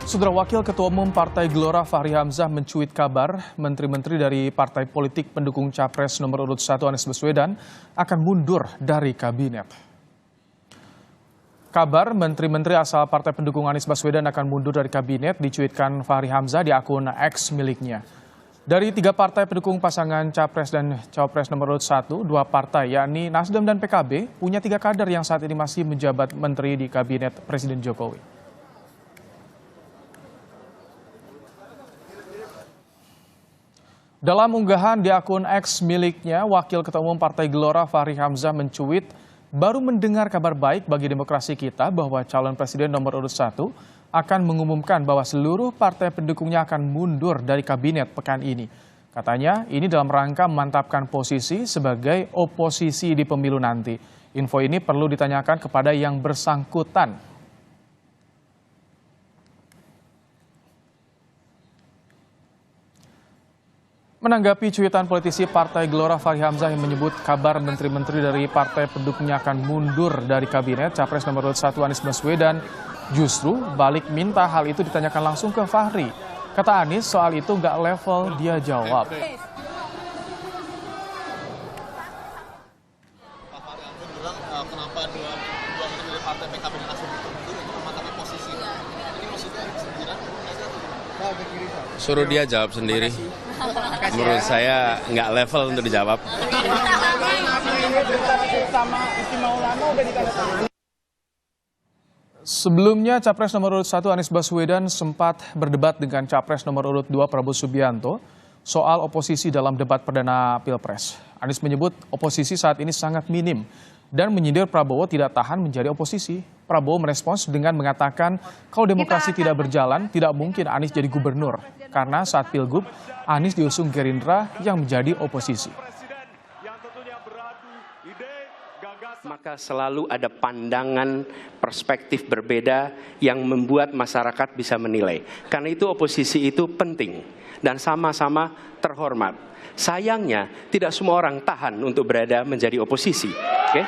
Saudara Wakil Ketua Umum Partai Gelora Fahri Hamzah mencuit kabar menteri-menteri dari partai politik pendukung Capres nomor urut 1 Anies Baswedan akan mundur dari kabinet. Kabar menteri-menteri asal partai pendukung Anies Baswedan akan mundur dari kabinet dicuitkan Fahri Hamzah di akun X miliknya. Dari 3 partai pendukung pasangan Capres dan Cawapres nomor urut 1, 2 partai yakni Nasdem dan PKB punya 3 kader yang saat ini masih menjabat menteri di kabinet Presiden Jokowi. Dalam unggahan di akun X miliknya, Wakil Ketua Umum Partai Gelora Fahri Hamzah mencuit, baru mendengar kabar baik bagi demokrasi kita bahwa calon presiden nomor urut 1 akan mengumumkan bahwa seluruh partai pendukungnya akan mundur dari kabinet pekan ini. Katanya, ini dalam rangka memantapkan posisi sebagai oposisi di pemilu nanti. Info ini perlu ditanyakan kepada yang bersangkutan. Menanggapi cuitan politisi Partai Gelora Fahri Hamzah yang menyebut kabar menteri-menteri dari partai pendukungnya akan mundur dari kabinet Capres nomor urut 1 Anies Baswedan, justru balik minta hal itu ditanyakan langsung ke Fahri. Kata Anies, soal itu nggak level dia jawab. Kenapa dua menteri dari partai PKB dan Nasdem itu memantapkan posisi? Ini maksudnya sindiran? Suruh dia jawab sendiri. Menurut saya nggak level untuk dijawab. Sebelumnya, Capres nomor urut 1 Anies Baswedan sempat berdebat dengan Capres nomor urut 2 Prabowo Subianto soal oposisi dalam debat perdana Pilpres. Anies menyebut oposisi saat ini sangat minim dan menyindir Prabowo tidak tahan menjadi oposisi. Prabowo merespons dengan mengatakan kalau demokrasi tidak berjalan, tidak mungkin Anies jadi gubernur. Karena saat Pilgub, Anies diusung Gerindra yang menjadi oposisi. Maka selalu ada pandangan perspektif berbeda yang membuat masyarakat bisa menilai. Karena itu oposisi itu penting dan sama-sama terhormat. Sayangnya tidak semua orang tahan untuk berada menjadi oposisi. Okay?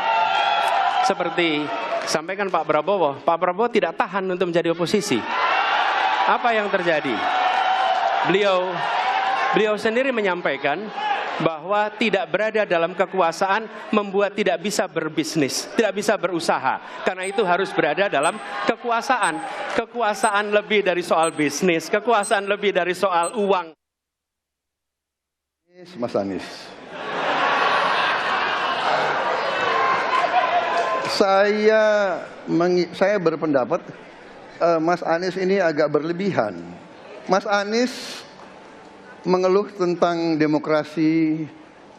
Seperti sampaikan Pak Prabowo tidak tahan untuk menjadi oposisi. Apa yang terjadi? Beliau sendiri menyampaikan bahwa tidak berada dalam kekuasaan membuat tidak bisa berbisnis, tidak bisa berusaha. Karena itu harus berada dalam kekuasaan. Kekuasaan lebih dari soal bisnis, kekuasaan lebih dari soal uang. Mas Anies, saya berpendapat Mas Anies ini agak berlebihan. Mas Anies mengeluh tentang demokrasi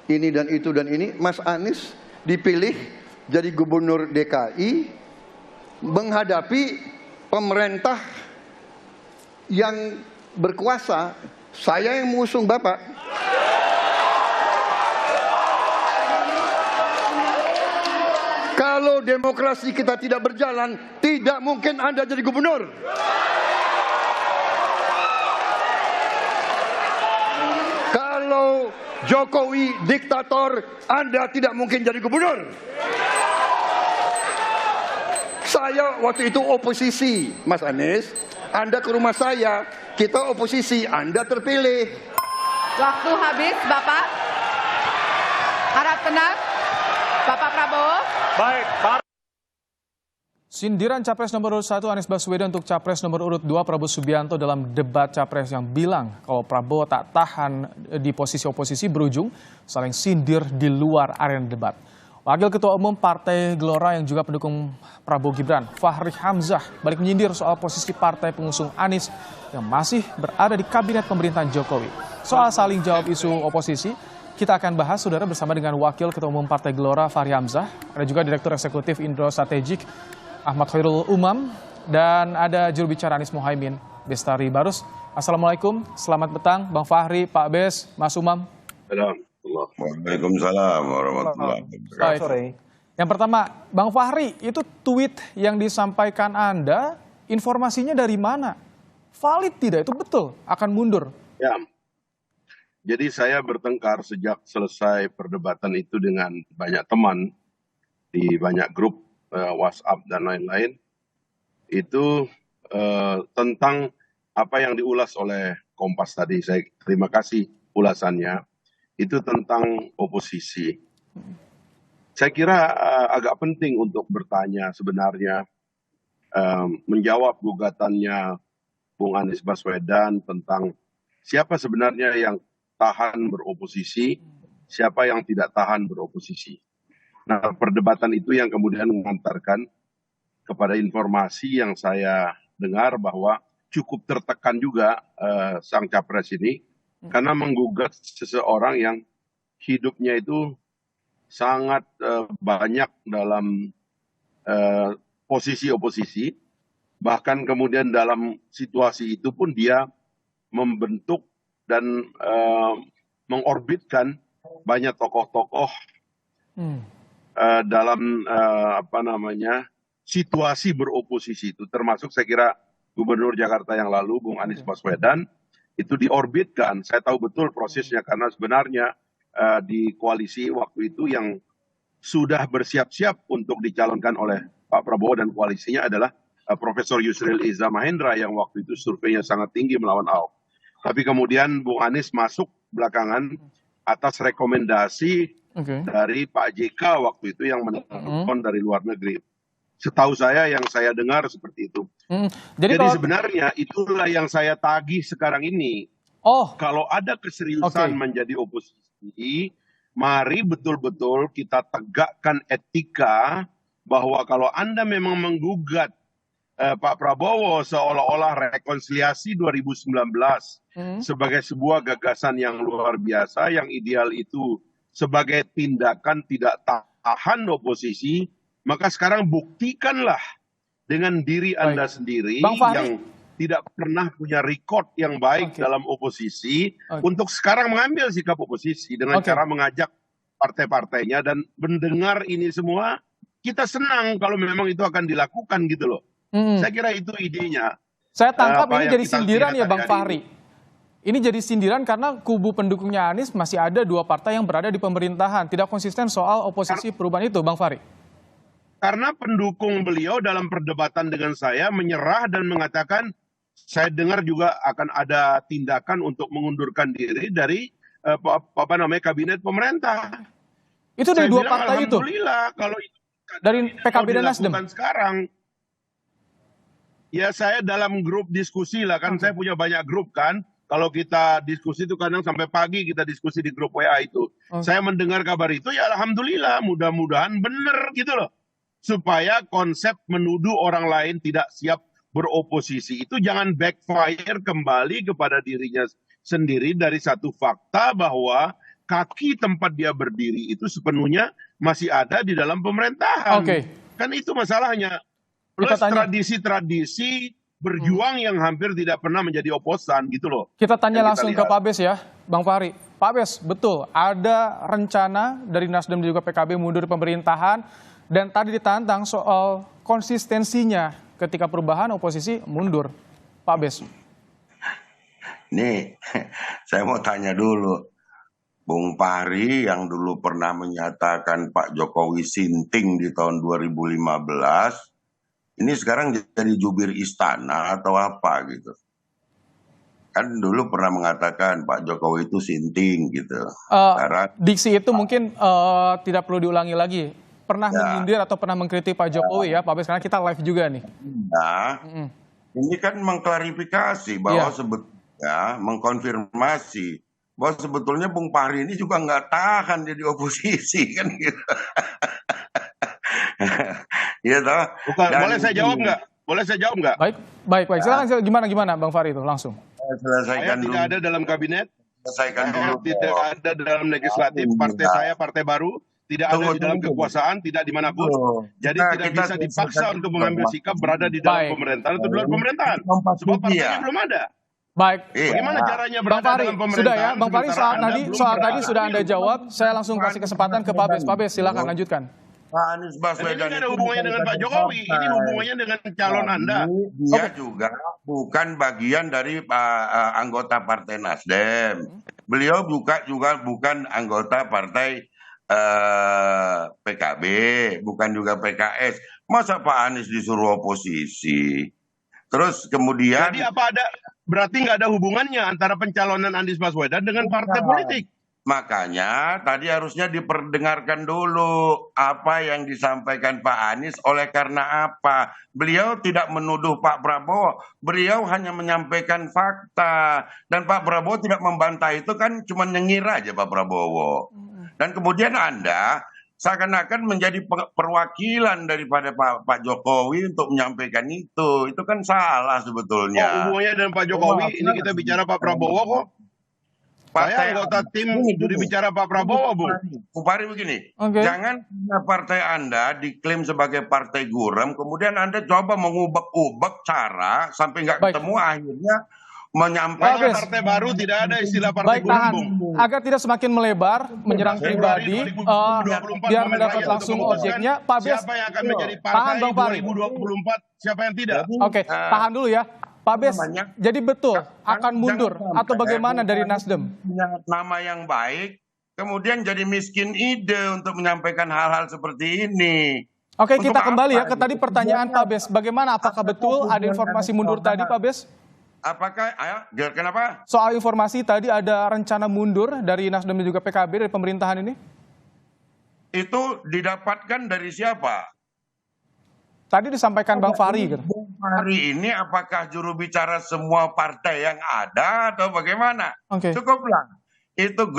ini dan itu dan ini. Mas Anies dipilih jadi gubernur DKI menghadapi pemerintah yang berkuasa. Saya yang mengusung Bapak. Kalau demokrasi kita tidak berjalan, tidak mungkin Anda jadi gubernur. Kalau Jokowi diktator, Anda tidak mungkin jadi gubernur. Saya waktu itu oposisi, Mas Anies. Anda ke rumah saya, kita oposisi, Anda terpilih. Waktu habis, Bapak. Harap tenang, Bapak Prabowo. Baik, Pak. Sindiran Capres nomor urut 1 Anies Baswedan untuk Capres nomor urut 2 Prabowo Subianto dalam debat Capres yang bilang kalau Prabowo tak tahan di posisi oposisi berujung saling sindir di luar arena debat. Wakil Ketua Umum Partai Gelora yang juga pendukung Prabowo Gibran, Fahri Hamzah, balik menyindir soal posisi partai pengusung Anies yang masih berada di kabinet pemerintahan Jokowi. Soal saling jawab isu oposisi, kita akan bahas, saudara, bersama dengan Wakil Ketua Umum Partai Gelora Fahri Hamzah, ada juga Direktur Eksekutif Indro Strategik Ahmad Khairul Umam, dan ada juru bicara Anies Mohaimin, Bestari Barus. Assalamualaikum, selamat petang Bang Fahri, Pak Bes, Mas Umam. Waalaikumsalam warahmatullahi wabarakatuh. Yang pertama, Bang Fahri, itu tweet yang disampaikan Anda, informasinya dari mana? Valid tidak? Itu betul akan mundur? Ya, jadi saya bertengkar sejak selesai perdebatan itu dengan banyak teman di banyak grup WhatsApp dan lain-lain, itu tentang apa yang diulas oleh Kompas tadi, saya terima kasih ulasannya, itu tentang oposisi. Saya kira agak penting untuk bertanya sebenarnya, menjawab gugatannya Bung Anies Baswedan tentang siapa sebenarnya yang tahan beroposisi, siapa yang tidak tahan beroposisi. Nah, perdebatan itu yang kemudian mengantarkan kepada informasi yang saya dengar bahwa cukup tertekan juga sang capres ini karena menggugat seseorang yang hidupnya itu sangat banyak dalam posisi oposisi, bahkan kemudian dalam situasi itu pun dia membentuk dan mengorbitkan banyak tokoh-tokoh dalam situasi beroposisi itu, termasuk saya kira Gubernur Jakarta yang lalu Bung Anies Baswedan itu diorbitkan. Saya tahu betul prosesnya karena sebenarnya di koalisi waktu itu yang sudah bersiap-siap untuk dicalonkan oleh Pak Prabowo dan koalisinya adalah Profesor Yusril Iza Mahendra yang waktu itu surveinya sangat tinggi melawan Ahok. Tapi kemudian Bung Anies masuk belakangan atas rekomendasi dari Pak JK waktu itu yang menelpon dari luar negeri. Setahu saya yang saya dengar seperti itu. Jadi sebenarnya itulah yang saya tagih sekarang ini. Kalau ada keseriusan menjadi oposisi, mari betul-betul kita tegakkan etika bahwa kalau Anda memang menggugat Pak Prabowo seolah-olah rekonsiliasi 2019 sebagai sebuah gagasan yang luar biasa, yang ideal itu sebagai tindakan tidak tahan oposisi, maka sekarang buktikanlah dengan diri Anda sendiri yang tidak pernah punya record yang baik dalam oposisi untuk sekarang mengambil sikap oposisi dengan cara mengajak partai-partainya dan mendengar ini semua. Kita senang kalau memang itu akan dilakukan gitu loh. Saya kira itu idenya. Saya tangkap ini jadi sindiran ya Bang Fahri. Ini jadi sindiran karena kubu pendukungnya Anies masih ada 2 partai yang berada di pemerintahan. Tidak konsisten soal oposisi perubahan itu Bang Fahri. Karena pendukung beliau dalam perdebatan dengan saya menyerah dan mengatakan, saya dengar juga akan ada tindakan untuk mengundurkan diri dari kabinet pemerintah. Itu dari 2 partai itu? Alhamdulillah kalau itu dari PKB dan Nasdem sekarang. Ya saya dalam grup diskusi lah kan, saya punya banyak grup kan. Kalau kita diskusi itu kadang sampai pagi kita diskusi di grup WA itu. Saya mendengar kabar itu ya alhamdulillah, mudah-mudahan benar gitu loh. Supaya konsep menuduh orang lain tidak siap beroposisi itu jangan backfire kembali kepada dirinya sendiri dari satu fakta bahwa kaki tempat dia berdiri itu sepenuhnya masih ada di dalam pemerintahan. Kan itu masalahnya. Plus tradisi-tradisi berjuang yang hampir tidak pernah menjadi oposan gitu loh. Kita tanya langsung ke Pak Bes ya, Bang Fahri. Pak Bes, betul ada rencana dari Nasdem dan juga PKB mundur di pemerintahan, dan tadi ditantang soal konsistensinya ketika perubahan oposisi mundur. Pak Bes. Nih, saya mau tanya dulu. Bung Fahri yang dulu pernah menyatakan Pak Jokowi sinting di tahun 2015, ini sekarang jadi jubir istana atau apa gitu? Kan dulu pernah mengatakan Pak Jokowi itu sinting gitu. Diksi itu mungkin tidak perlu diulangi lagi. Pernah menyindir atau pernah mengkritik Pak Jokowi ya Pak Bes, karena kita live juga nih. Ini kan mengklarifikasi bahwa sebetulnya mengkonfirmasi bahwa sebetulnya Bung Fahri ini juga nggak tahan jadi oposisi kan gitu. Iya toh? Boleh saya jawab nggak? Boleh saya jawab nggak? Baik. Silakan gimana Bang Fahri itu langsung. Selesaikan dulu. Tidak ada dalam kabinet. Selesaikan dulu. Tidak ada dalam legislatif. Partai saya partai baru. Tidak ada di dalam kekuasaan, tidak dimanapun. Jadi tidak bisa dipaksa untuk mengambil sikap berada di dalam pemerintahan atau di luar pemerintahan. Sebab partainya belum ada. Baik. Bagaimana caranya berada dalam pemerintahan? Sudah ya, Bang Fahri soal tadi sudah Anda jawab. Saya langsung kasih kesempatan ke Pak Bes. Pak Bes, silakan lanjutkan. Pak Anies Baswedan ini ada hubungannya dengan Pak Jokowi. Ini hubungannya dengan calon Anda. Dia juga bukan bagian dari anggota Partai Nasdem. Beliau juga bukan anggota Partai PKB, bukan juga PKS. Masa Pak Anies disuruh oposisi? Terus kemudian Jadi berarti nggak ada hubungannya antara pencalonan Anies Baswedan dengan partai politik. makanya tadi harusnya diperdengarkan dulu apa yang disampaikan Pak Anies oleh karena apa. Beliau tidak menuduh Pak Prabowo, beliau hanya menyampaikan fakta. Dan Pak Prabowo tidak membantah itu kan cuma nyengir aja Pak Prabowo. Dan kemudian Anda seakan-akan menjadi perwakilan daripada Pak Jokowi untuk menyampaikan itu. Itu kan salah sebetulnya. Hubungannya dengan Pak Jokowi, ini kita bicara Pak Prabowo kok. Saya anggota tim juri bicara Pak Prabowo, Bu. Kupari begini, Oke. jangan partai Anda diklaim sebagai partai gurem, kemudian Anda coba mengubek-ubek cara sampai nggak Baik. ketemu akhirnya menyampaikan Baik, Partai baru tidak ada istilah partai Baik, tahan. gurem, Bung. Agar tidak semakin melebar, menyerang Februari pribadi, 2024 biar momen mendapat rakyat langsung untuk memutuskan objeknya, Pak Bes. siapa yang akan menjadi Tahan, partai Bang Fahri. 2024, siapa yang tidak. Oke, tahan dulu ya. Pak Bes, namanya? jadi betul akan Jangan mundur sampai atau bagaimana dari Nasdem? punya nama yang baik, kemudian jadi miskin ide untuk menyampaikan hal-hal seperti ini. Oke, Untuk kita kembali ya apa? ke tadi pertanyaan Pak Bes. Bagaimana, apakah betul ada informasi mundur tadi, Pak Bes? Apakah, ayo, kenapa? Soal informasi tadi ada rencana mundur dari Nasdem dan juga PKB dari pemerintahan ini? Itu didapatkan dari siapa? Tadi disampaikan Bang Fahri gitu. Hari ini apakah juru bicara semua partai yang ada atau bagaimana? Oke. Cukuplah. Itu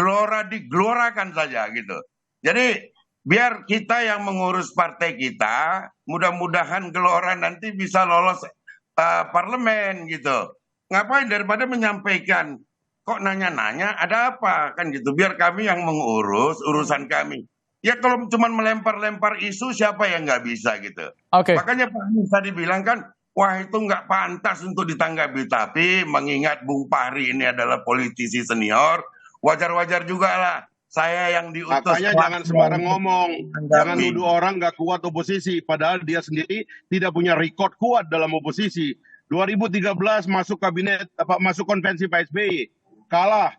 diglorakan saja gitu. Jadi biar kita yang mengurus partai kita, mudah-mudahan gelora nanti bisa lolos parlemen gitu. Ngapain daripada menyampaikan, kok nanya-nanya ada apa kan gitu. Biar kami yang mengurus urusan kami. Ya kalau cuma melempar-lempar isu siapa yang nggak bisa gitu. Oke. Makanya Pak Anies tadi bilang kan, wah itu nggak pantas untuk ditanggapi. Tapi mengingat Bung Fahri ini adalah politisi senior, wajar-wajar juga lah. Saya yang diutus. Makanya jangan sembarang ngomong. Jangan Tanggapi. nuduh orang nggak kuat oposisi. Padahal dia sendiri tidak punya record kuat dalam oposisi. 2013 masuk kabinet, masuk konvensi Pak SBY. Kalah.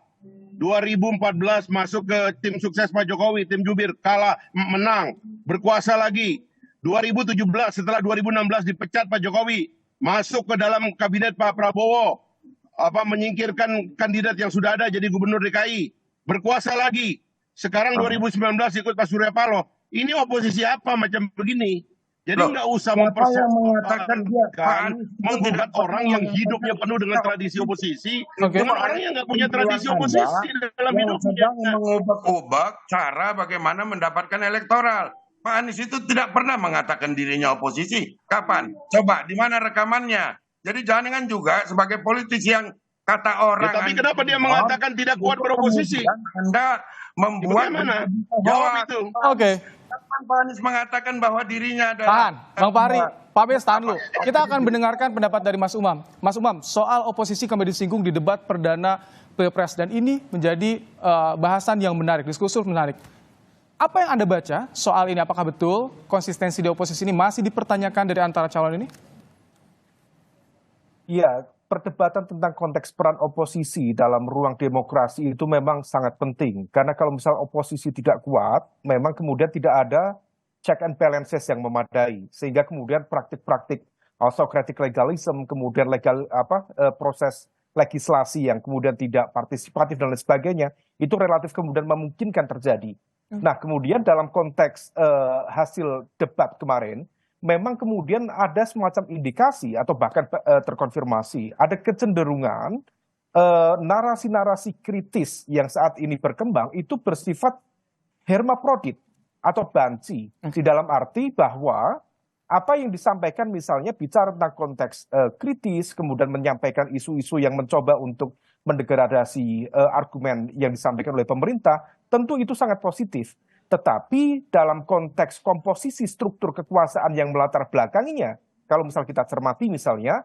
2014 masuk ke tim sukses Pak Jokowi, tim jubir, kalah, menang, berkuasa lagi. 2017 setelah 2016 dipecat Pak Jokowi, masuk ke dalam kabinet Pak Prabowo, menyingkirkan kandidat yang sudah ada jadi gubernur DKI, berkuasa lagi. Sekarang 2019 ikut Pak Surya Paloh. Ini oposisi apa macam begini? Jadi nggak usah mengatakan dia menggugat orang yang hidupnya penuh dengan tradisi oposisi, Oke. dengan orang yang nggak punya tradisi oposisi dalam hidupnya. Mengubah cara bagaimana mendapatkan elektoral. Pak Anies itu tidak pernah mengatakan dirinya oposisi. Kapan? Coba di mana rekamannya? Jadi jangan juga sebagai politisi yang kata orang. Tapi kenapa dia mengatakan tidak kuat beroposisi? Anda membuat Bagaimana? Jawab itu. Oke. Kapan Pak Anies mengatakan bahwa dirinya adalah Tahan, Bang Fahri. Pak Bes, tahan dulu. Kita akan mendengarkan pendapat dari Mas Umam. Mas Umam, soal oposisi kembali disinggung di debat perdana Pilpres. Dan ini menjadi bahasan yang menarik, diskursus menarik. Apa yang Anda baca soal ini? Apakah betul konsistensi di oposisi ini masih dipertanyakan dari antara calon ini? Iya, perdebatan tentang konteks peran oposisi dalam ruang demokrasi itu memang sangat penting. Karena kalau misal oposisi tidak kuat, memang kemudian tidak ada check and balances yang memadai. Sehingga kemudian praktik-praktik autocratic legalism, kemudian proses legislasi yang kemudian tidak partisipatif dan lain sebagainya, itu relatif kemudian memungkinkan terjadi. Nah, kemudian dalam konteks hasil debat kemarin, memang kemudian ada semacam indikasi atau bahkan terkonfirmasi ada kecenderungan narasi-narasi kritis yang saat ini berkembang itu bersifat hermaprodit atau banci, di dalam arti bahwa apa yang disampaikan misalnya bicara tentang konteks kritis, kemudian menyampaikan isu-isu yang mencoba untuk mendegradasi argumen yang disampaikan oleh pemerintah, tentu itu sangat positif. Tetapi dalam konteks komposisi struktur kekuasaan yang melatar belakanginya, kalau misal kita cermati misalnya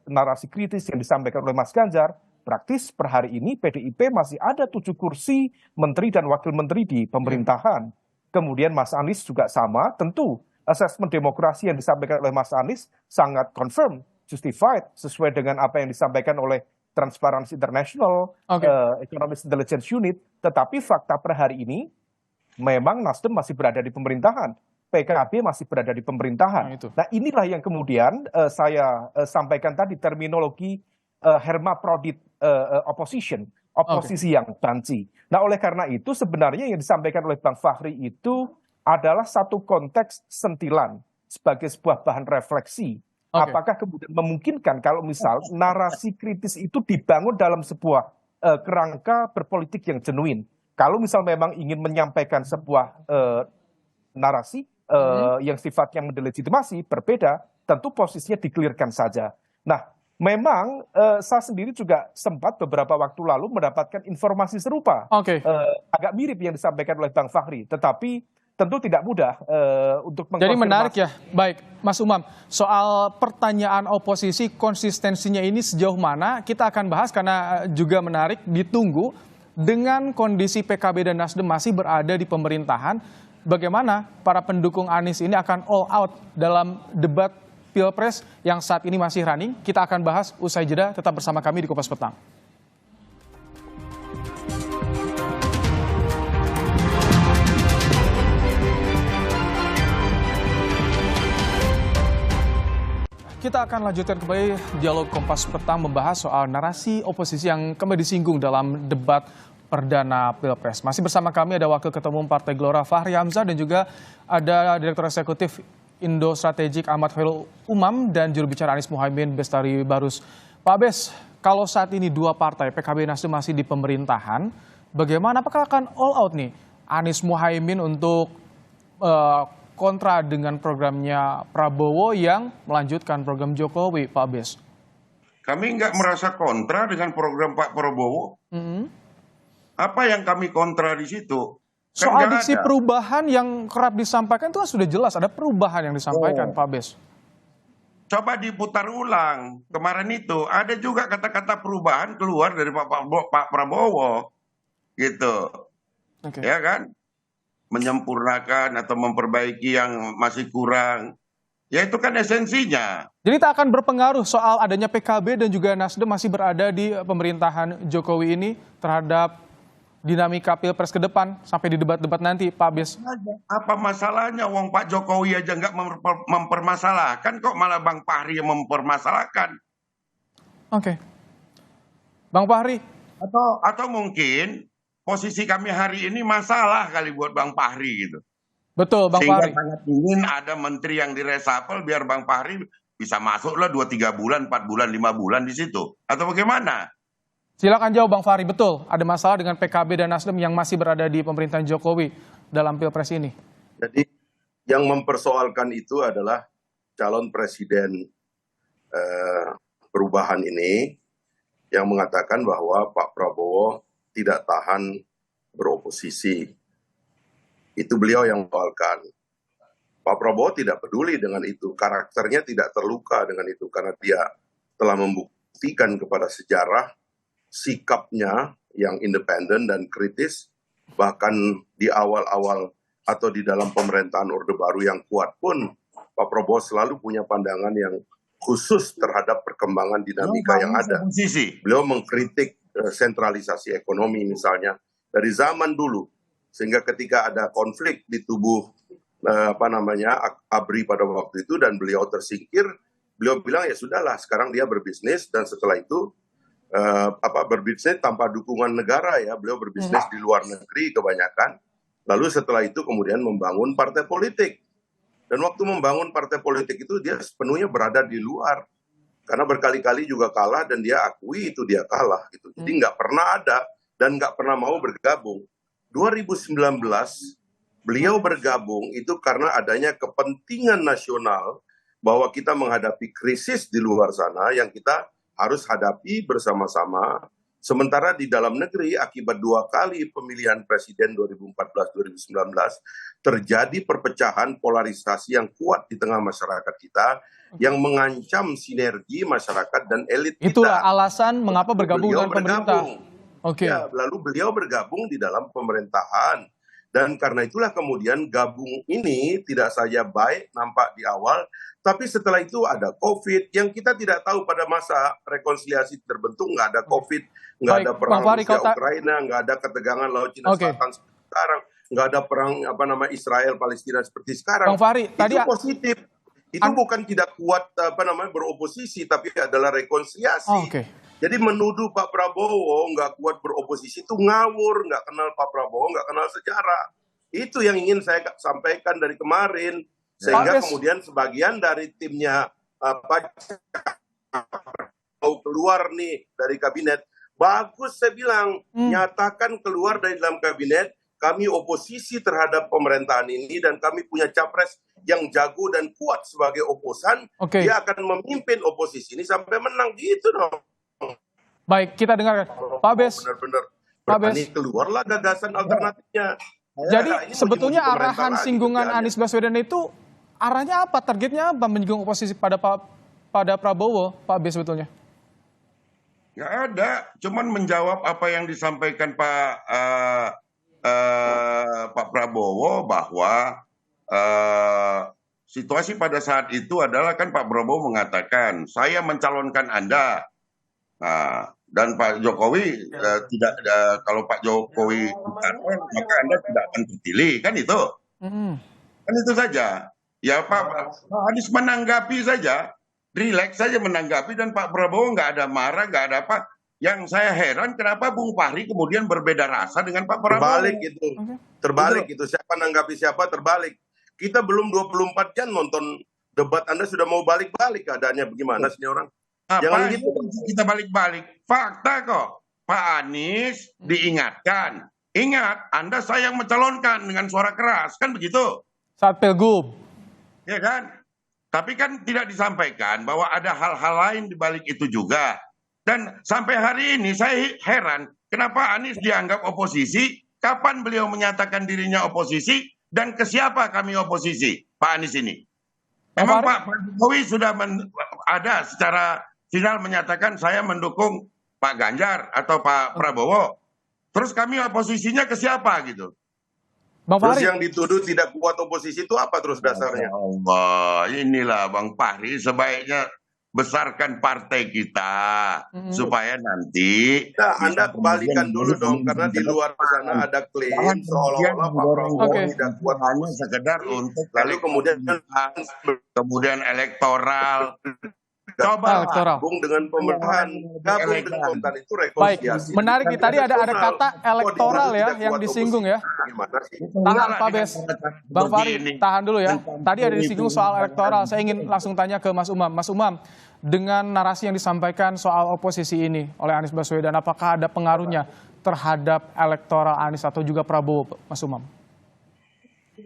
narasi kritis yang disampaikan oleh Mas Ganjar, praktis per hari ini PDIP masih ada 7 kursi menteri dan wakil menteri di pemerintahan. Kemudian Mas Anies juga sama, tentu asesmen demokrasi yang disampaikan oleh Mas Anies sangat confirm, justified, sesuai dengan apa yang disampaikan oleh Transparency International, Economic Intelligence Unit. Tetapi fakta per hari ini, memang Nasdem masih berada di pemerintahan. PKB masih berada di pemerintahan. Nah, itu. Nah, inilah yang kemudian saya sampaikan tadi, terminologi hermaprodit opposition, oposisi yang banci. Nah, oleh karena itu sebenarnya yang disampaikan oleh Bang Fahri itu adalah satu konteks sentilan sebagai sebuah bahan refleksi. Apakah kemudian memungkinkan kalau misal narasi kritis itu dibangun dalam sebuah kerangka berpolitik yang genuin. Kalau misal memang ingin menyampaikan sebuah narasi yang sifatnya mendelegitimasi berbeda, tentu posisinya dikelirkan saja. Nah, memang saya sendiri juga sempat beberapa waktu lalu mendapatkan informasi serupa, agak mirip yang disampaikan oleh Bang Fahri, tetapi tentu tidak mudah untuk mengkonfirmasi. Jadi menarik ya. Baik, Mas Umam, soal pertanyaan oposisi konsistensinya ini sejauh mana kita akan bahas karena juga menarik ditunggu dengan kondisi PKB dan Nasdem masih berada di pemerintahan. Bagaimana para pendukung Anies ini akan all out dalam debat Pilpres yang saat ini masih running? Kita akan bahas usai jeda, tetap bersama kami di Kompas Petang. Kita akan lanjutkan kembali dialog Kompas Petang membahas soal narasi oposisi yang kembali disinggung dalam debat perdana Pilpres. Masih bersama kami ada Wakil Ketua Umum Partai Gelora Fahri Hamzah dan juga ada Direktur Eksekutif Indo Strategik Ahmad Khairul Umam dan juru bicara Anies Muhaimin Bestari Barus. Pak Bes, kalau saat ini dua partai PKB Nasdem masih di pemerintahan, bagaimana apakah akan all out nih Anies Muhaimin untuk kontra dengan programnya Prabowo yang melanjutkan program Jokowi, Pak Bes? Kami nggak merasa kontra dengan program Pak Prabowo. Apa yang kami kontra di situ? Soal diksi perubahan yang kerap disampaikan itu sudah jelas ada perubahan yang disampaikan, Pak Bes. Coba diputar ulang. Kemarin itu ada juga kata-kata perubahan keluar dari Pak Prabowo, gitu, ya kan? Menyempurnakan atau memperbaiki yang masih kurang. Ya itu kan esensinya. Jadi tak akan berpengaruh soal adanya PKB dan juga Nasdem masih berada di pemerintahan Jokowi ini terhadap dinamika Pilpres ke depan sampai di debat-debat nanti, Pak Bes. Apa masalahnya? Wong Pak Jokowi aja nggak mempermasalahkan, kok malah Bang Fahri yang mempermasalahkan. Bang Fahri. Atau mungkin posisi kami hari ini masalah kali buat Bang Fahri gitu. Betul, Bang Fahri. Sehingga sangat ingin ada menteri yang diresapel biar Bang Fahri bisa masuk lah 2-3 bulan, 4 bulan, 5 bulan di situ. Atau bagaimana? Silakan jawab Bang Fahri, betul. Ada masalah dengan PKB dan Nasdem yang masih berada di pemerintahan Jokowi dalam Pilpres ini. Jadi yang mempersoalkan itu adalah calon presiden perubahan ini yang mengatakan bahwa Pak Prabowo tidak tahan beroposisi. Itu beliau yang mempersoalkan. Pak Prabowo tidak peduli dengan itu. Karakternya tidak terluka dengan itu. Karena dia telah membuktikan kepada sejarah sikapnya yang independen dan kritis. Bahkan di awal-awal atau di dalam pemerintahan Orde Baru yang kuat pun, Pak Prabowo selalu punya pandangan yang khusus terhadap perkembangan dinamika yang ada. Beliau mengkritik sentralisasi ekonomi misalnya dari zaman dulu, sehingga ketika ada konflik di tubuh ABRI pada waktu itu dan beliau tersingkir, beliau bilang ya sudahlah sekarang dia berbisnis dan setelah itu berbisnis tanpa dukungan negara ya, beliau berbisnis di luar negeri kebanyakan, lalu setelah itu kemudian membangun partai politik dan waktu membangun partai politik itu dia sepenuhnya berada di luar. Karena berkali-kali juga kalah dan dia akui itu dia kalah gitu. Jadi nggak pernah ada dan nggak pernah mau bergabung. 2019 beliau bergabung itu karena adanya kepentingan nasional bahwa kita menghadapi krisis di luar sana yang kita harus hadapi bersama-sama. Sementara di dalam negeri akibat 2 kali pemilihan presiden 2014-2019 terjadi perpecahan polarisasi yang kuat di tengah masyarakat kita yang mengancam sinergi masyarakat dan elit kita. Itulah alasan mengapa bergabung dengan pemerintah. Ya, lalu beliau bergabung di dalam pemerintahan. Dan karena itulah kemudian gabung ini tidak saja baik nampak di awal, tapi setelah itu ada COVID yang kita tidak tahu pada masa rekonsiliasi terbentuk, nggak ada COVID, nggak ada perang Rusia Ukraina, nggak ada ketegangan Laut Cina Selatan sekarang. nggak ada perang apa nama Israel Palestina seperti sekarang. Bang Fahri, tadi Itu positif. Itu bukan tidak kuat apa namanya beroposisi, tapi adalah rekonsiliasi. Oke. Jadi menuduh Pak Prabowo nggak kuat beroposisi itu ngawur, nggak kenal Pak Prabowo, nggak kenal sejarah. Itu yang ingin saya sampaikan dari kemarin, sehingga kemudian sebagian dari timnya Pak mau keluar nih dari kabinet. Bagus saya bilang, nyatakan keluar dari dalam kabinet, kami oposisi terhadap pemerintahan ini dan kami punya capres yang jago dan kuat sebagai oposan. Dia akan memimpin oposisi ini sampai menang gitu dong. Baik, kita dengarkan. Pak Bes. Benar-benar. Pak Bes. Keluarlah gagasan alternatifnya. Jadi sebetulnya arahan singgungan Anies Baswedan itu arahnya apa? Targetnya apa? Menyinggung oposisi pada Prabowo, Pak Bes sebetulnya? Nggak ada, cuman menjawab apa yang disampaikan Pak Prabowo bahwa situasi pada saat itu adalah kan Pak Prabowo mengatakan saya mencalonkan Anda, dan Pak Jokowi tidak, kalau Pak Jokowi dicalon maka Anda tidak akan terpilih, kan itu, kan itu saja. Ya Pak Anies menanggapi saja. Rileks saja menanggapi dan Pak Prabowo nggak ada marah, nggak ada apa. Yang saya heran kenapa Bung Fahri kemudian berbeda rasa dengan Pak Prabowo. Terbalik itu. Terbalik itu. Siapa nanggapi siapa terbalik. Kita belum 24 jam nonton debat, Anda sudah mau balik-balik keadaannya bagaimana sih orang? Jangan gitu kita balik-balik. Fakta kok. Pak Anies diingatkan. Ingat, Anda saya yang mencalonkan dengan suara keras. Kan begitu? Saat Pilgub. Ya kan? Tapi kan tidak disampaikan bahwa ada hal-hal lain di balik itu juga. Dan sampai hari ini saya heran, kenapa Anies dianggap oposisi, kapan beliau menyatakan dirinya oposisi, dan ke siapa kami oposisi, Pak Anies ini. Memang Pak Jokowi sudah ada secara final menyatakan saya mendukung Pak Ganjar atau Pak Prabowo. Terus kami oposisinya ke siapa gitu. Terus yang dituduh tidak kuat oposisi itu apa terus dasarnya? Allah, inilah Bang Fahri sebaiknya besarkan partai kita supaya nanti Anda kembalikan dulu dong, karena di luar sana ada klaim seolah-olah Pak Prabowo tidak kuat hanya sekedar untuk lalu kemudian elektoral. Coba gabung dengan pemerintahan, gabung dengan pemerintahan itu rekonsiliasi. Baik, menarik nih. Tadi ada kata elektoral ya yang disinggung ya. Tahan Pak Bes, Bang Fahri, tahan dulu ya. Tadi ada disinggung soal elektoral. Saya ingin langsung tanya ke Mas Umam. Mas Umam, dengan narasi yang disampaikan soal oposisi ini oleh Anies Baswedan, apakah ada pengaruhnya terhadap elektoral Anies atau juga Prabowo, Mas Umam?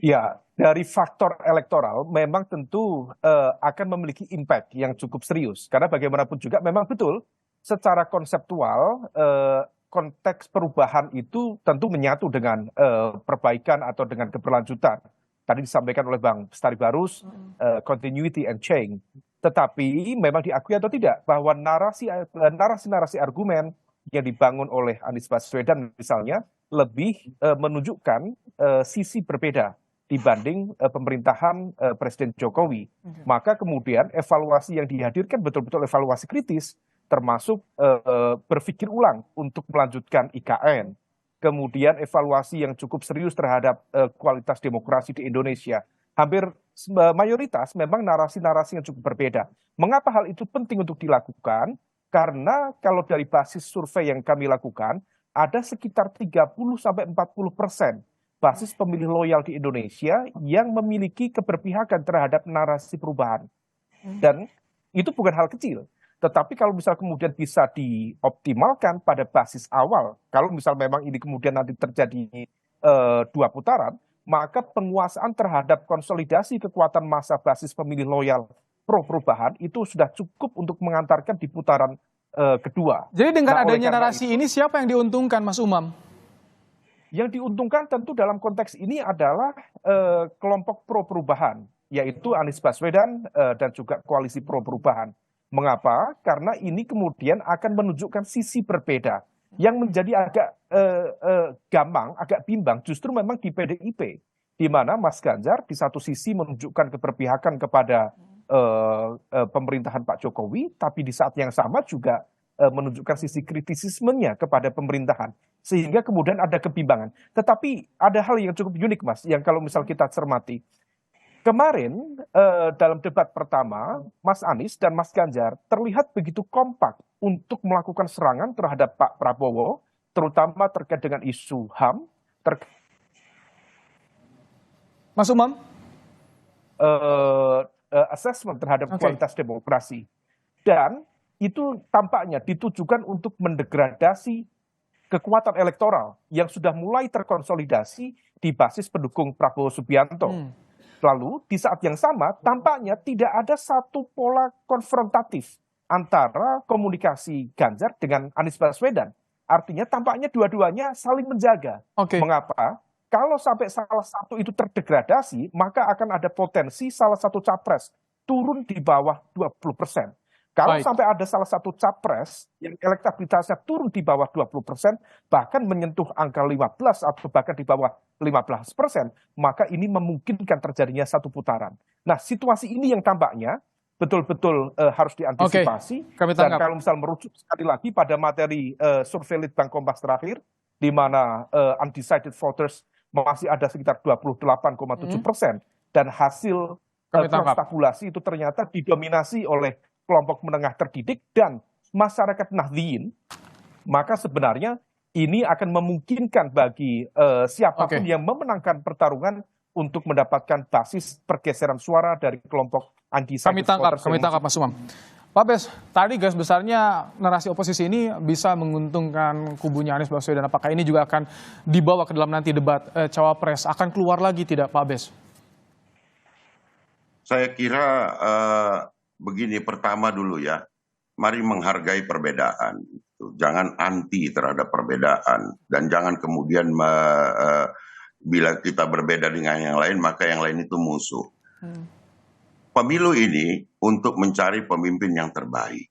Ya, dari faktor elektoral memang tentu akan memiliki impact yang cukup serius. Karena bagaimanapun juga memang betul secara konseptual konteks perubahan itu tentu menyatu dengan perbaikan atau dengan keberlanjutan. Tadi disampaikan oleh Bang Bestari Barus, continuity and change. Tetapi memang diakui atau tidak bahwa narasi-narasi argumen yang dibangun oleh Anies Baswedan misalnya lebih menunjukkan sisi berbeda dibanding pemerintahan Presiden Jokowi. Maka kemudian evaluasi yang dihadirkan betul-betul evaluasi kritis, termasuk berpikir ulang untuk melanjutkan IKN. Kemudian evaluasi yang cukup serius terhadap kualitas demokrasi di Indonesia. Hampir mayoritas memang narasi-narasi yang cukup berbeda. Mengapa hal itu penting untuk dilakukan? Karena kalau dari basis survei yang kami lakukan, ada sekitar 30-40% basis pemilih loyal di Indonesia yang memiliki keberpihakan terhadap narasi perubahan. Dan itu bukan hal kecil. Tetapi kalau misal kemudian bisa dioptimalkan pada basis awal, kalau misal memang ini kemudian nanti terjadi 2 putaran, maka penguasaan terhadap konsolidasi kekuatan massa basis pemilih loyal pro perubahan itu sudah cukup untuk mengantarkan di putaran kedua. Jadi dengan adanya narasi ini siapa yang diuntungkan, Mas Umam? Yang diuntungkan tentu dalam konteks ini adalah kelompok pro perubahan, yaitu Anies Baswedan dan juga koalisi pro perubahan. Mengapa? Karena ini kemudian akan menunjukkan sisi berbeda. Yang menjadi agak gampang, agak bimbang justru memang di PDIP. Di mana Mas Ganjar di satu sisi menunjukkan keberpihakan kepada pemerintahan Pak Jokowi, tapi di saat yang sama juga menunjukkan sisi kritisismenya kepada pemerintahan. sehingga kemudian ada kebimbangan. Tetapi ada hal yang cukup unik, Mas, yang kalau misal kita cermati. Kemarin dalam debat pertama, Mas Anies dan Mas Ganjar terlihat begitu kompak untuk melakukan serangan terhadap Pak Prabowo, terutama terkait dengan isu HAM, Mas Umam? assessment terhadap kualitas demokrasi. Dan itu tampaknya ditujukan untuk mendegradasi kekuatan elektoral yang sudah mulai terkonsolidasi di basis pendukung Prabowo Subianto. Lalu di saat yang sama tampaknya tidak ada satu pola konfrontatif antara komunikasi Ganjar dengan Anies Baswedan. Artinya tampaknya dua-duanya saling menjaga. Mengapa? Kalau sampai salah satu itu terdegradasi, maka akan ada potensi salah satu capres turun di bawah 20%. Kalau sampai ada salah satu capres yang elektabilitasnya turun di bawah 20%, bahkan menyentuh angka 15 atau bahkan di bawah 15%, maka ini memungkinkan terjadinya satu putaran. Nah, situasi ini yang tampaknya betul-betul harus diantisipasi. Dan kalau misal merujuk sekali lagi pada materi survei Litbang Kompas terakhir, di mana undecided voters masih ada sekitar 28,7%, dan hasil tabulasi itu ternyata didominasi oleh kelompok menengah terdidik dan masyarakat Nahdliyin, maka sebenarnya ini akan memungkinkan bagi siapapun yang memenangkan pertarungan untuk mendapatkan basis pergeseran suara dari kelompok undecided voters. Kami tangkap Mas Umam. Pak Bes, tadi garis besarnya narasi oposisi ini bisa menguntungkan kubunya Anies Baswedan. Apakah ini juga akan dibawa ke dalam nanti debat cawapres? Akan keluar lagi tidak, Pak Bes? Saya kira begini, pertama dulu ya, mari menghargai perbedaan. Jangan anti terhadap perbedaan. Dan jangan kemudian bila kita berbeda dengan yang lain, maka yang lain itu musuh. Pemilu ini untuk mencari pemimpin yang terbaik.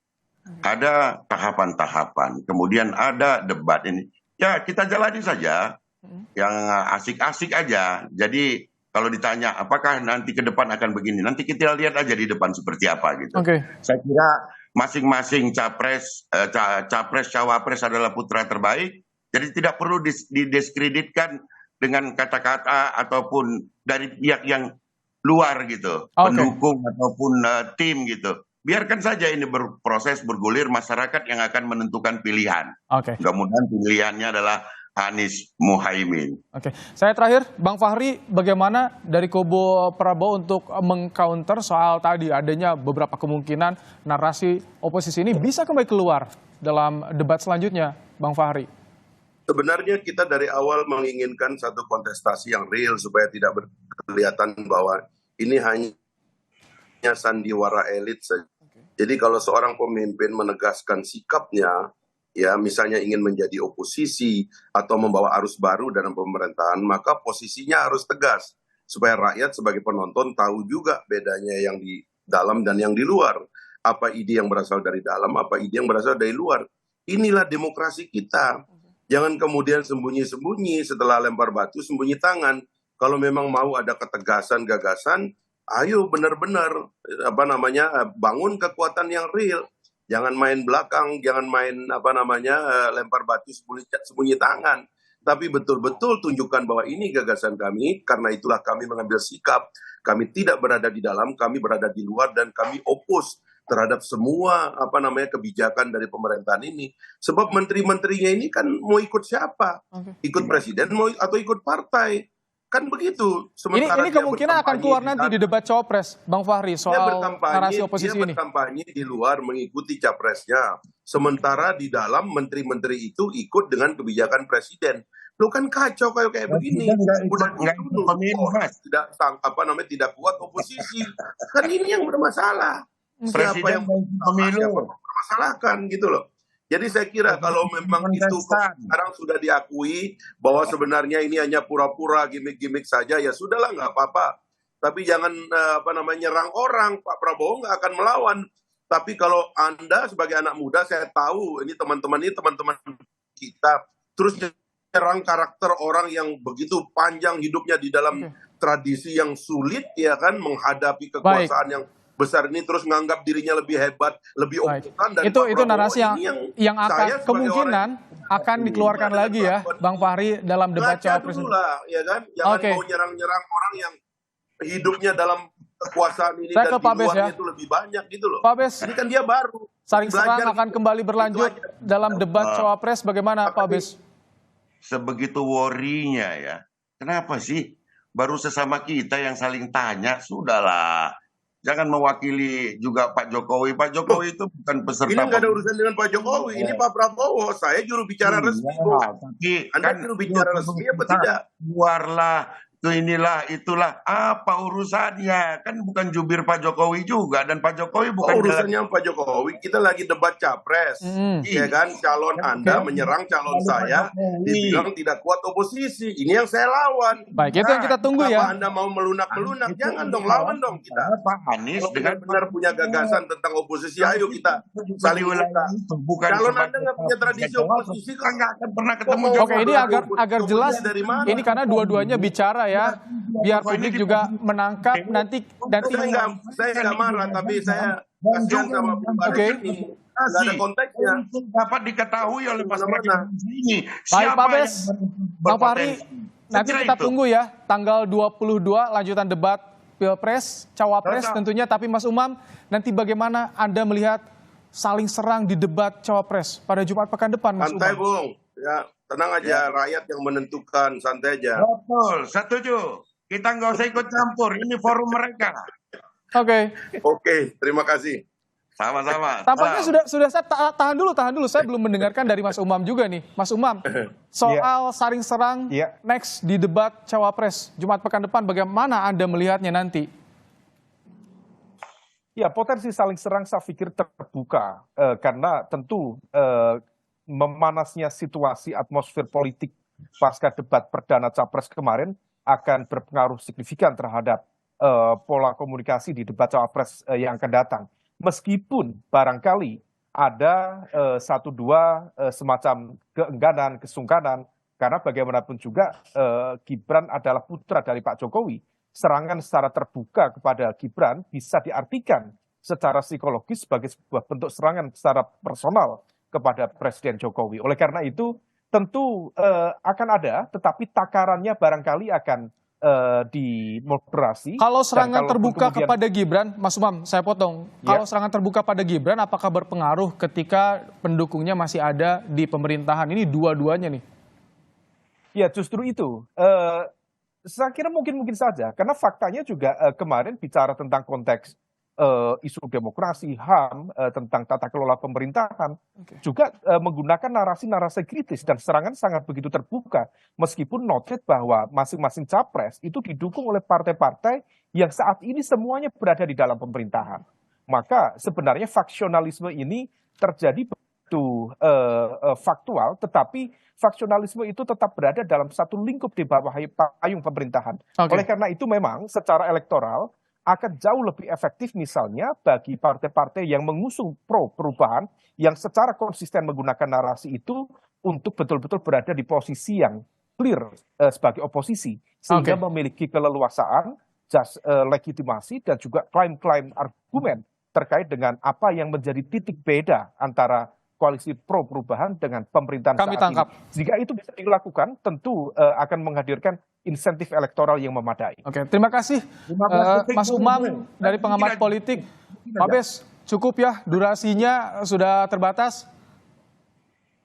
Ada tahapan-tahapan, kemudian ada debat ini. Ya kita jalani saja, yang asik-asik aja. Jadi kalau ditanya apakah nanti ke depan akan begini, nanti kita lihat aja di depan seperti apa gitu. Saya kira masing-masing capres, cawapres adalah putra terbaik. Jadi tidak perlu didiskreditkan dengan kata-kata ataupun dari pihak yang luar gitu, pendukung ataupun tim gitu. Biarkan saja ini berproses, bergulir, masyarakat yang akan menentukan pilihan. Mudah-mudahan pilihannya adalah Anies Muhaimin. Saya terakhir, Bang Fahri, bagaimana dari kubu Prabowo untuk mengcounter soal tadi adanya beberapa kemungkinan narasi oposisi ini bisa kembali keluar dalam debat selanjutnya, Bang Fahri? Sebenarnya kita dari awal menginginkan satu kontestasi yang real supaya tidak kelihatan bahwa ini hanya sandiwara elit saja. Jadi kalau seorang pemimpin menegaskan sikapnya, ya misalnya ingin menjadi oposisi atau membawa arus baru dalam pemerintahan, maka posisinya harus tegas supaya rakyat sebagai penonton tahu juga bedanya yang di dalam dan yang di luar. Apa ide yang berasal dari dalam, apa ide yang berasal dari luar. Inilah demokrasi kita. Jangan kemudian sembunyi-sembunyi setelah lempar batu sembunyi tangan. Kalau memang mau ada ketegasan, gagasan, ayo benar-benar bangun kekuatan yang real. Jangan main belakang, jangan main lempar batu sembunyi tangan. Tapi betul-betul tunjukkan bahwa ini gagasan kami, karena itulah kami mengambil sikap. Kami tidak berada di dalam, kami berada di luar dan kami opus terhadap semua kebijakan dari pemerintahan ini. Sebab menteri-menterinya ini kan mau ikut siapa? Ikut presiden atau ikut partai? Kan begitu. Ini kemungkinan akan keluar nanti di debat cawapres, Bang Fahri, soal narasi oposisi ini. Dia berkampanye di luar mengikuti capresnya. Sementara di dalam menteri-menteri itu ikut dengan kebijakan presiden. Lo kan kacau kayak begini. Udah tidak kuat oposisi. Kan ini yang bermasalah. Siapa yang mempermasalahkan gitu loh. Jadi saya kira kalau memang itu sekarang sudah diakui bahwa sebenarnya ini hanya pura-pura gimmick-gimmick saja, ya sudahlah nggak apa-apa. Tapi jangan nyerang orang. Pak Prabowo nggak akan melawan. Tapi kalau Anda sebagai anak muda, saya tahu ini teman-teman kita terus nyerang karakter orang yang begitu panjang hidupnya di dalam tradisi yang sulit, ya kan, menghadapi kekuasaan yang besar ini, terus menganggap dirinya lebih hebat, lebih okean dari itu narasi yang akan kemungkinan akan dikeluarkan lagi ya, Bang Fahri, dalam debat Ngaca cawapres. dulu lah, ya kan? Jangan Oke. mau nyerang-nyerang orang yang hidupnya dalam kekuasaan ini Saya dan ke Pak di Bes luarnya ya. itu lebih banyak gitu loh. Pak Bes, Ini kan dia baru. saling serang Belajar akan gitu. kembali berlanjut Itu aja. dalam debat cawapres. Bagaimana Pak Bes? Sebegitu worry-nya ya. Kenapa sih? Baru sesama kita yang saling tanya, sudahlah. Jangan mewakili juga Pak Jokowi. Pak Jokowi itu bukan peserta. Ini nggak ada urusan dengan Pak Jokowi, ini Pak Prabowo. Saya juru bicara resmi. Tapi Anda juru bicara resmi apa tidak? Keluarlah, itu inilah, itulah. Apa urusannya? Kan bukan jubir Pak Jokowi juga. Dan Pak Jokowi bukan... Urusannya Pak Jokowi, kita lagi debat capres. Ya kan, calon Anda menyerang calon saya, dibilang tidak kuat oposisi. Ini yang saya lawan. Baik, itu yang kita tunggu Kenapa ya. Anda mau melunak-melunak? Jangan dong, lawan dong kita. Pak Anies Kalau dengan benar-benar punya gagasan tentang oposisi, ayo kita saling buka. bukan Calon sebagai Anda nggak punya tradisi oposisi, kita nggak akan pernah ketemu Kok mau Oke, ini agar jelas. dari mana? Ini karena dua-duanya bicara ya, biar publik juga menangkap nanti. Saya nggak marah, tapi saya kasihan sama Bung Baris Oke. ini. Nggak ada konteksnya. untuk dapat diketahui oleh masyarakat ini. Baik Pak Bes, Bang Fahri, berpotensi. nanti Saya kira kita itu. tunggu ya, tanggal 22 lanjutan debat Pilpres, Cawapres tentunya. Tapi Mas Umam, nanti bagaimana Anda melihat saling serang di debat Cawapres pada Jumat pekan depan, Mas Santai, Umam? Bung. Ya, tenang aja, rakyat yang menentukan, santai aja. Betul, setuju. Kita nggak usah ikut campur. Ini forum mereka. Oke. Oke, terima kasih. Sama-sama. Tampaknya sudah saya tahan dulu. Saya belum mendengarkan dari Mas Umam juga nih. Mas Umam, soal saling serang next di debat Cawapres Jumat pekan depan, bagaimana Anda melihatnya nanti? Ya, potensi saling serang saya pikir terbuka karena tentu memanasnya situasi atmosfer politik pasca debat perdana Capres kemarin akan berpengaruh signifikan terhadap pola komunikasi di debat Cawapres yang akan datang. Meskipun barangkali ada satu dua semacam keengganan, kesungkanan, karena bagaimanapun juga Gibran adalah putra dari Pak Jokowi. Serangan secara terbuka kepada Gibran bisa diartikan secara psikologis sebagai sebuah bentuk serangan secara personal kepada Presiden Jokowi. Oleh karena itu tentu akan ada, tetapi takarannya barangkali akan dimoderasi. Kalau serangan terbuka kemudian, kepada Gibran, Mas Umam, saya potong. Kalau serangan terbuka pada Gibran, apakah berpengaruh ketika pendukungnya masih ada di pemerintahan? Ini dua-duanya nih. Ya justru itu. Saya kira mungkin saja, karena faktanya juga kemarin bicara tentang konteks isu demokrasi, HAM, tentang tata kelola pemerintahan, juga menggunakan narasi-narasi kritis dan serangan sangat begitu terbuka. Meskipun noted bahwa masing-masing capres itu didukung oleh partai-partai yang saat ini semuanya berada di dalam pemerintahan. Maka sebenarnya faksionalisme ini terjadi begitu faktual, tetapi faksionalisme itu tetap berada dalam satu lingkup di bawah payung pemerintahan. Oleh karena itu memang secara elektoral akan jauh lebih efektif misalnya bagi partai-partai yang mengusung pro perubahan yang secara konsisten menggunakan narasi itu untuk betul-betul berada di posisi yang clear sebagai oposisi sehingga memiliki keleluasaan, legitimasi dan juga klaim-klaim argumen terkait dengan apa yang menjadi titik beda antara koalisi pro perubahan dengan pemerintahan saat ini. Jika itu bisa dilakukan, tentu akan menghadirkan insentif elektoral yang memadai. Oke, terima kasih Mas Umam dari pengamat politik. Pak Bes, cukup ya, durasinya sudah terbatas.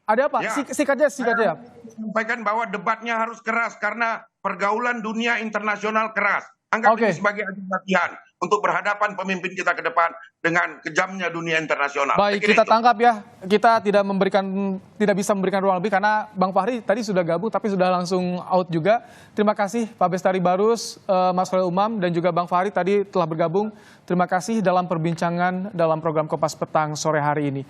Ada apa? Singkat aja. Sampaikan bahwa debatnya harus keras karena pergaulan dunia internasional keras. Anggap ini sebagai ajang latihan untuk berhadapan pemimpin kita ke depan dengan kejamnya dunia internasional. Baik, kita tangkap ya. Kita tidak bisa memberikan ruang lebih karena Bang Fahri tadi sudah gabung tapi sudah langsung out juga. Terima kasih Pak Bestari Barus, Mas Khalil Umam dan juga Bang Fahri tadi telah bergabung. Terima kasih dalam perbincangan dalam program Kompas Petang sore hari ini.